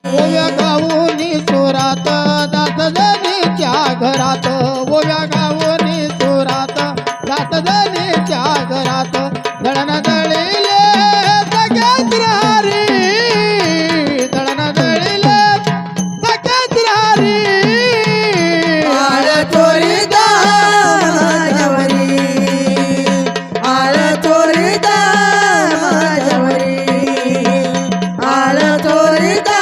ओव्या गाऊनी चोरात दात जणीच्या घरात ओव्या गाऊनी चोरात दात जणीच्या घरात दळण दळीले सगळ्यात रारी दळण दळीले सगळ्यात रारी आळ चोरीदा माझ्यावरी आळ चोरीदा माझ्यावरी आळ चोरीदा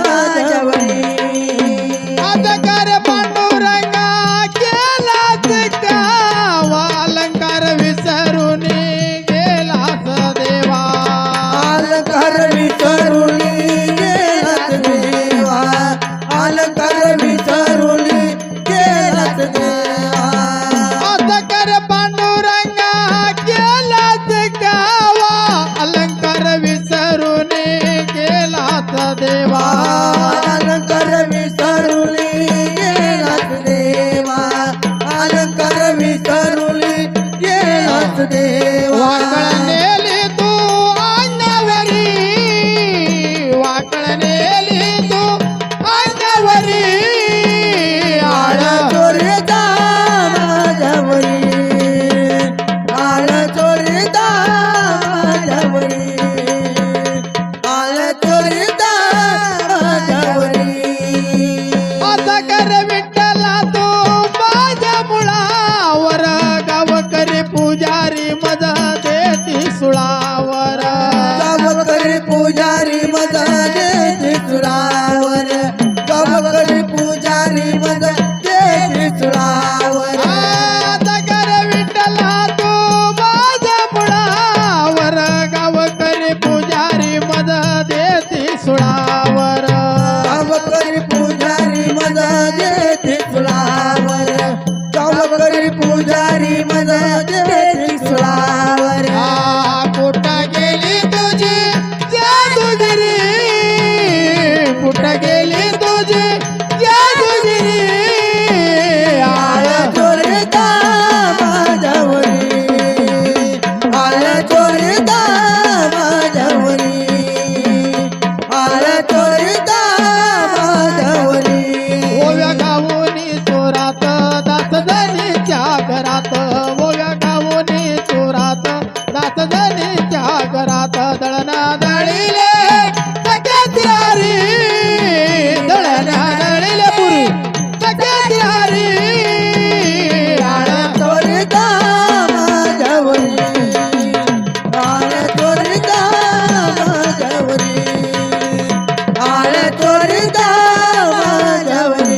माझ्यावरी अंधकार पांडुरंगा केलाच गावा अलंकार विसरून गेलास देवा अलंकार विसरून गेलात देवा अलंकार विसरून गेलात देवा अंधकार पांडुरंगा केलाच गावा अलंकार विसरून गेलास देवा अलंकार विसरून गेलात देवा अलंकार विसरून गेलात देवा वाकळ नेली तू अंगावरी वाकळ नेली तू अंगावरी आळ चोरीदा माझ्यावरी आळ चोरीदा माझ्यावरी आळ चोरीदा माझ्यावरी आता कर विठ्ठला तू माझ्या मुळावर गावकरी पुजारी मज देती सुळावर गावकरी पुजारी मजा देती सुळावर गावकरी पुजारी मजा देती सुळावर आता कर विठ्ठला तू माझ्या मुळावर गावकरी पुजारी मज देती सुळावर गावकरी पुजारी मजा देती सुळावर गावकरी पुजारी मजा देती सुळावर कुठं गेली तुझी जादूगिरी कुठं गेली तुझी जादूगिरी आळ चोरीदा माझ्यावरी आळ चोरीदा माझ्यावरी आळ चोरीदा माझ्यावरी ओव्या गावोनी चोरात दात जणीच्या घरात ओव्या गावोनी चोरात दात जणीच्या घरात दळणा दळीले सगळ्यात रारी दळणा दळीले पुरी सगळ्यात रारी आळ चोरीदा माझ्यावरी आळ चोरीदा माझ्यावरी आळ चोरीदा माझ्यावरी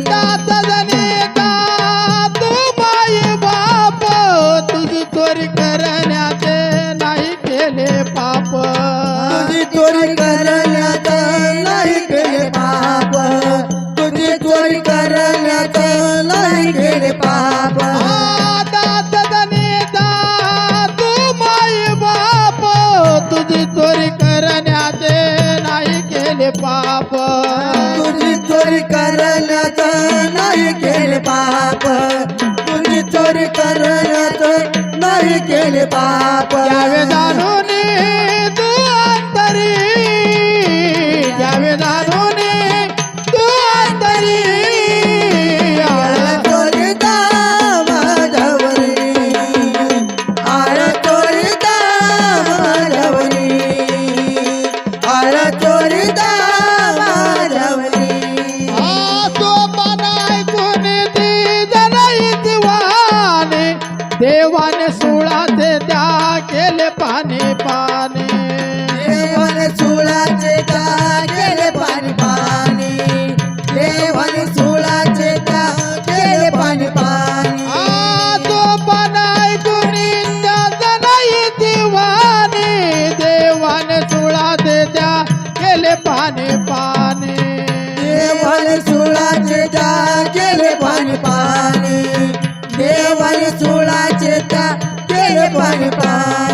दात जणीचा तू बाई बाप तुझी चोरी करण्याचे नाही केले पाप तुझी चोरी करण्याचा नाही केले पाप तुझी चोरी करण्याचा नाही केले पाप दात जणीचा तू बाई बाप तुझी चोरी करण्याचे नाही केले पाप तुझी चोरी करण्याचा नाही केले पाप तुझी चोरी करण्याचा नाही केले पाप यावे जाणून तू अंतरी यावे जाणून तू अंतरी आळ चोरीदा माझ्यावरी आळ चोरीदा माझ्यावरी आळ चोरीदा माझ्यावरी सोपान ऐकून ती जनाई दिवाने देवाने सुळाचे त्या केले पाणी पाणी देवाने सुळाचे का केले पाणी पाणी देवाने सुळाचे का केले पाणी पाणी सोपान ऐकून त्या जनाई दिवाने देवाने सुळाचे त्या केले पाणी पाणी देवाने सुळाचे का केले पाणी पाणी देवाने सुळाचे का केले पाणी पाणी